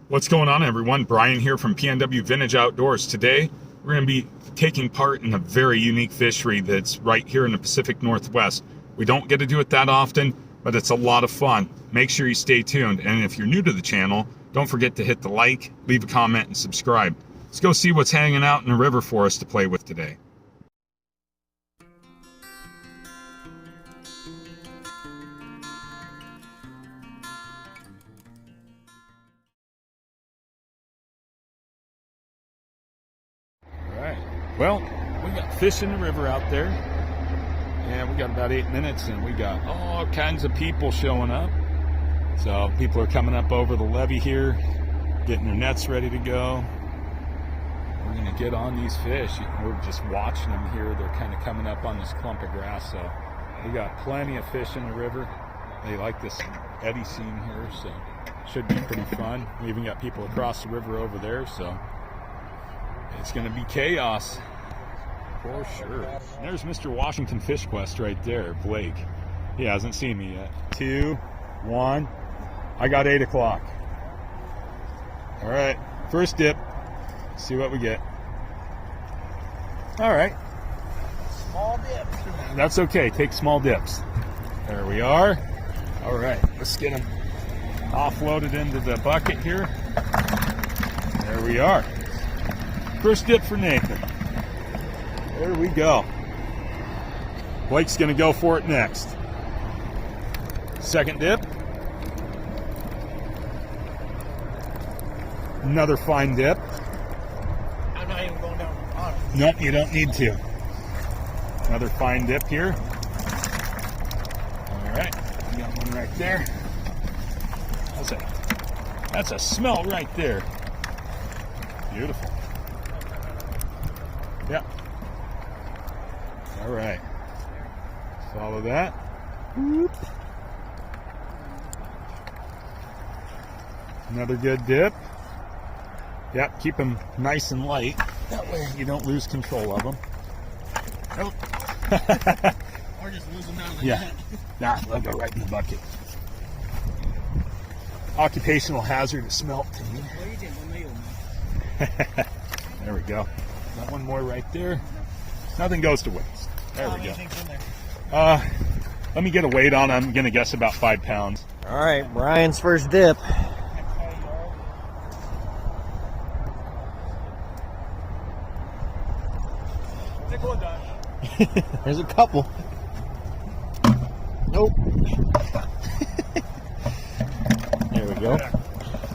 What's going on, everyone? Brian here from PNW Vintage Outdoors. Today we're going to be taking part in a very unique fishery that's right here in the Pacific Northwest. We don't get to do it that often, but it's a lot of fun. Make sure you stay tuned, and if you're new to the channel, don't forget to hit the like, leave a comment, and subscribe. Let's go see what's hanging out in the river for us to play with today. Well, we got fish in the river out there, and we got about 8 minutes, and we got all kinds of people showing up. So people are coming up over the levee here, getting their nets ready to go. We're gonna get on these fish. We're just watching them here. They're kind of coming up on this clump of grass, so we got plenty of fish in the river. They like this eddy scene here, so should be pretty fun. We even got people across the river over there, so it's going to be chaos for sure. And there's Mr. Washington Fish Quest right there, Blake. He hasn't seen me yet. 2, 1. I got 8 o'clock. All right, first dip. See what we get. All right. Small dips. That's okay. Take small dips. There we are. All right, let's get them offloaded into the bucket here. There we are. First dip for Nathan. There we go. Blake's going to go for it next. Second dip. Another fine dip. I'm not even going down the bottom. Nope, you don't need to. Another fine dip here. All right, we got one right there. That's a smelt right there. Beautiful. Yep. All right. Follow that. Whoop. Another good dip. Yep, keep them nice and light. That way you don't lose control of them. Nope. Or just lose them out of the Yeah. net. Nah, they'll go right in the bucket. Occupational hazard to smelt to me. What do you think? What meal, man? There we go. Got one more right there. Nothing goes to waste. There we go. Let me get a weight on. I'm gonna guess about 5 pounds. All right, Brian's first dip. There's a couple. Nope. There we go.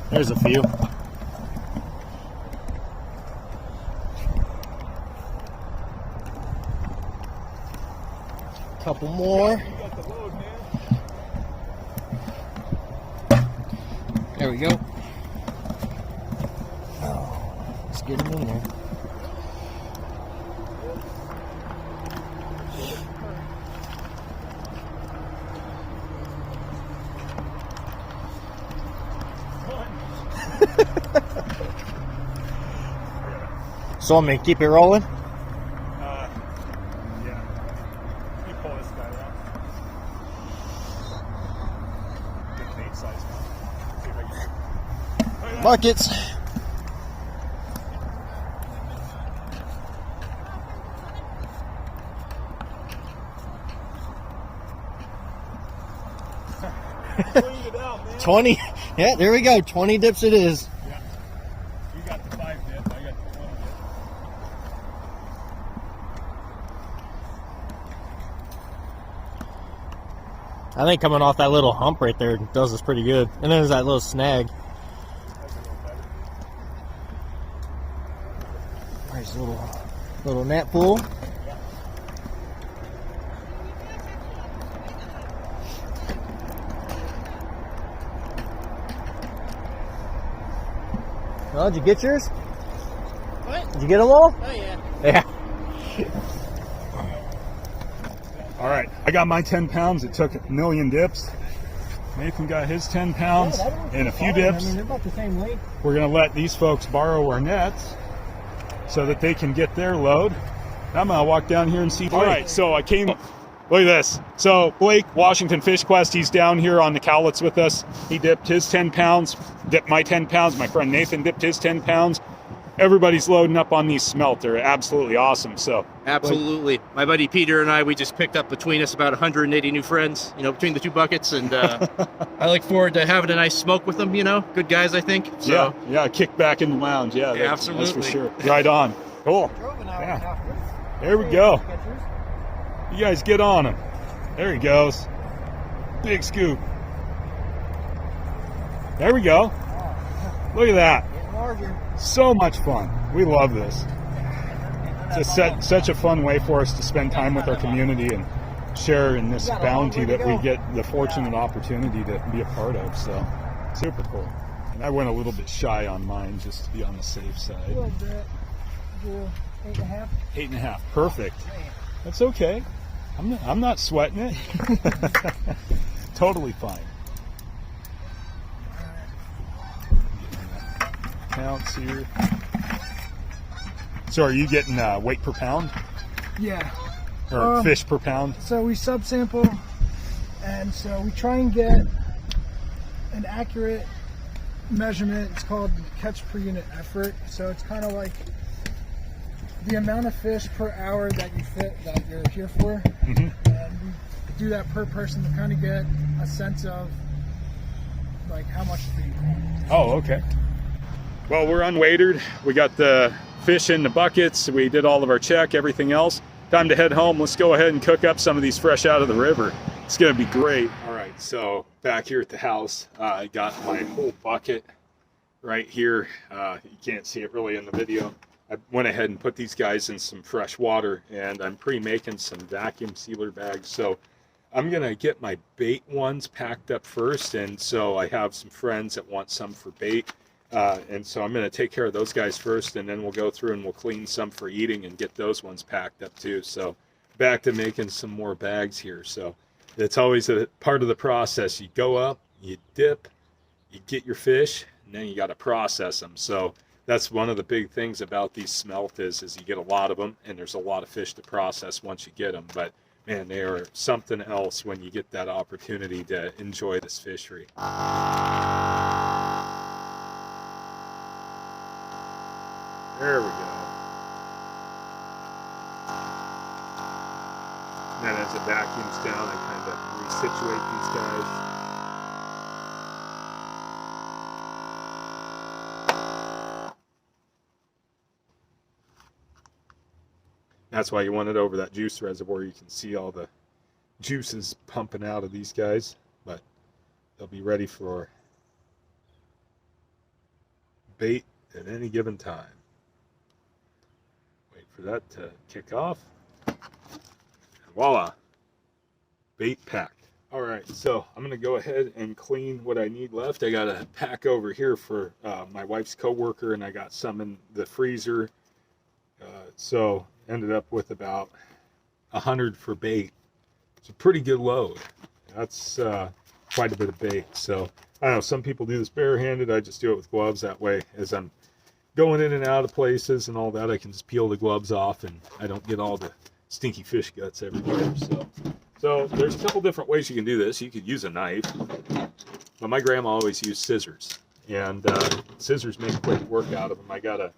There's a few. Couple more. There we go. Oh, let's get him in there. So I'm gonna keep it rolling. Yeah. Let me pull this guy out. Good bait size. See if I can... Buckets. Bring it out, man. 20. Yeah, there we go. 20 dips it is. Yeah. You got the 5 dip, I got the 20 dip. I think coming off that little hump right there does us pretty good. And then there's that little snag. There's a little net pool. Well, did you get yours? What? Did you get them all? Oh, yeah. Yeah. All right, I got my 10 pounds. It took a million dips. Nathan got his 10 pounds and a few dips. I mean, they're about the same weight. We're going to let these folks borrow our nets so that they can get their load. I'm going to walk down here and see. All right, so I came Look at this. So Blake, Washington Fish Quest, he's down here on the Cowlitz with us. He dipped his 10 pounds, dipped my 10 pounds. My friend Nathan dipped his 10 pounds. Everybody's loading up on these smelt. They're absolutely awesome. So absolutely. My buddy Peter and I, we just picked up between us about 180 new friends, between the two buckets. And I look forward to having a nice smoke with them, Good guys, I think. So. Yeah, kick back in the lounge. Yeah, absolutely. That's for sure. Right on. Cool. Yeah. There we go. You guys get on him. There he goes. Big scoop. There we go. Look at that. So much fun. We love this. It's such a fun way for us to spend time with our community and share in this bounty that we get the fortunate opportunity to be a part of. So, super cool. And I went a little bit shy on mine just to be on the safe side. A little bit. 8.5. 8.5. Perfect. That's okay. I'm not sweating it. Totally fine. Counts here. So are you getting weight per pound? Yeah. Or fish per pound? So we subsample, and so we try and get an accurate measurement. It's called catch per unit effort. So it's kind of like the amount of fish per hour that you're here for. Mm-hmm. And we do that per person to kind of get a sense of like how much to feed. Oh, okay. Well, we're unwaitered. We got the fish in the buckets. We did all of our check, everything else. Time to head home. Let's go ahead and cook up some of these fresh out of the river. It's going to be great. All right, so back here at the house, I got my whole bucket right here. You can't see it really in the video. I went ahead and put these guys in some fresh water, and I'm pre-making some vacuum sealer bags. So I'm going to get my bait ones packed up first, and so I have some friends that want some for bait. And so I'm going to take care of those guys first, and then we'll go through and we'll clean some for eating and get those ones packed up too. So back to making some more bags here. So it's always a part of the process. You go up, you dip, you get your fish, and then you got to process them. So that's one of the big things about these smelt is you get a lot of them, and there's a lot of fish to process once you get them. But man, they are something else when you get that opportunity to enjoy this fishery. There we go. And then as it vacuums down, I kind of resituate these guys. That's why you want it over that juice reservoir. You can see all the juices pumping out of these guys, but they'll be ready for bait at any given time. Wait for that to kick off. And voila, bait packed. All right, so I'm gonna go ahead and clean what I need left. I got a pack over here for my wife's coworker, and I got some in the freezer. So ended up with about 100 for bait. It's a pretty good load. That's quite a bit of bait. So I don't know, some people do this barehanded. I just do it with gloves. That way, as I'm going in and out of places and all that, I can just peel the gloves off and I don't get all the stinky fish guts everywhere. So there's a couple different ways you can do this. You could use a knife, but my grandma always used scissors, and scissors make quick work out of them. I got a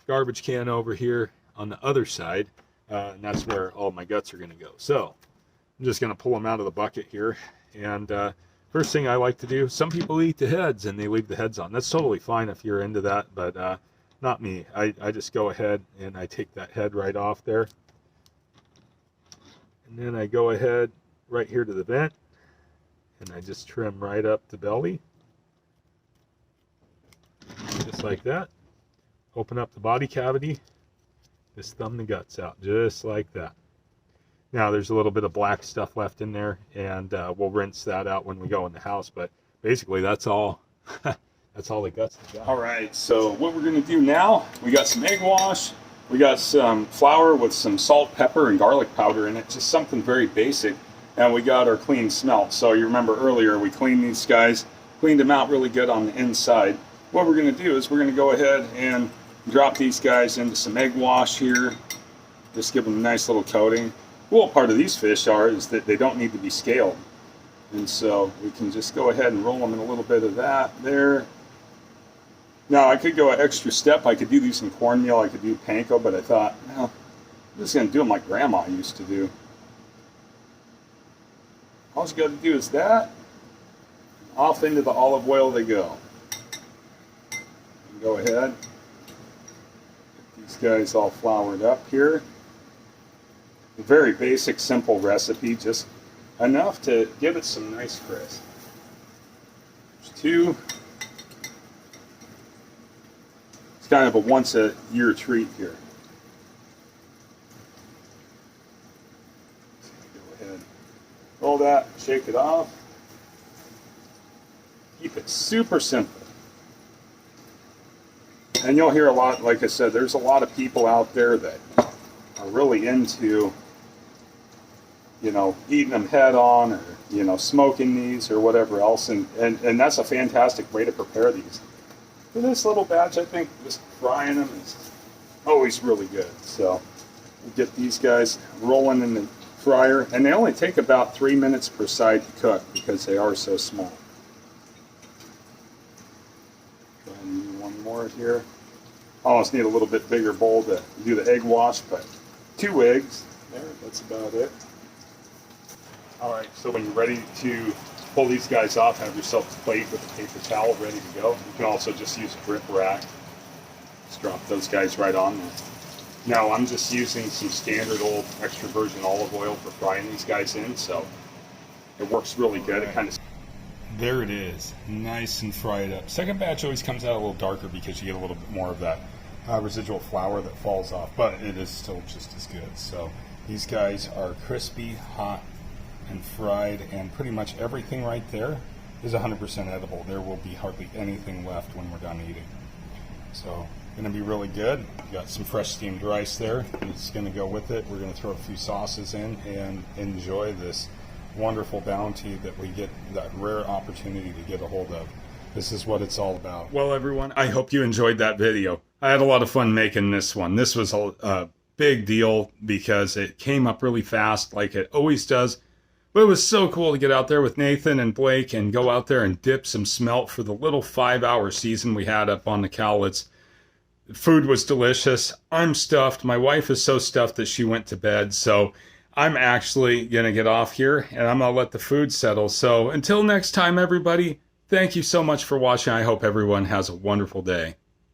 garbage can over here on the other side, and that's where all my guts are going to go. So I'm just going to pull them out of the bucket here. And first thing I like to do, some people eat the heads and they leave the heads on. That's totally fine if you're into that, but not me. I just go ahead and I take that head right off there. And then I go ahead right here to the vent and I just trim right up the belly. Just like that. Open up the body cavity. Just thumb the guts out, just like that. Now there's a little bit of black stuff left in there, and we'll rinse that out when we go in the house. But basically, that's all. That's all the guts we got. All right. So what we're going to do now? We got some egg wash. We got some flour with some salt, pepper, and garlic powder in it. Just something very basic. And we got our clean smelt. So you remember earlier we cleaned these guys, cleaned them out really good on the inside. What we're going to do is we're going to go ahead and drop these guys into some egg wash here. Just give them a nice little coating. cool part of these fish is that they don't need to be scaled. And so we can just go ahead and roll them in a little bit of that there. Now I could go an extra step. I could do these in cornmeal. I could do panko, but I thought, well, I'm just going to do them like Grandma used to do. All you got to do is that. Off into the olive oil they go. Go ahead. Get these guys all floured up here. A very basic, simple recipe, just enough to give it some nice crisp. There's two. It's kind of a once-a-year treat here. Go ahead, roll that, shake it off. Keep it super simple. And you'll hear a lot, like I said, there's a lot of people out there that are really into, you know, eating them head on, or, you know, smoking these or whatever else. And that's a fantastic way to prepare these. For this little batch, I think just frying them is always really good. So we'll get these guys rolling in the fryer. And they only take about 3 minutes per side to cook because they are so small. More here. I almost need a little bit bigger bowl to do the egg wash, but 2 eggs there, that's about it. Alright, so when you're ready to pull these guys off, have yourself a plate with a paper towel ready to go. You can also just use a grip rack. Just drop those guys right on there. Now I'm just using some standard old extra virgin olive oil for frying these guys in, so it works really good. It kind of There it is, nice and fried up. Second batch always comes out a little darker because you get a little bit more of that residual flour that falls off, but it is still just as good. So these guys are crispy, hot, and fried, and pretty much everything right there is 100% edible. There will be hardly anything left when we're done eating. So going to be really good. We've got some fresh steamed rice there, and it's going to go with it. We're going to throw a few sauces in and enjoy this wonderful bounty that we get, that rare opportunity to get a hold of. This is what it's all about. Well, everyone, I hope you enjoyed that video. I had a lot of fun making this one. This was a big deal because it came up really fast, like it always does. But it was so cool to get out there with Nathan and Blake and go out there and dip some smelt for the little 5-hour season we had up on the Cowlitz. The food was delicious. I'm stuffed. My wife is so stuffed that she went to bed. So I'm actually going to get off here, and I'm going to let the food settle. So until next time, everybody, thank you so much for watching. I hope everyone has a wonderful day.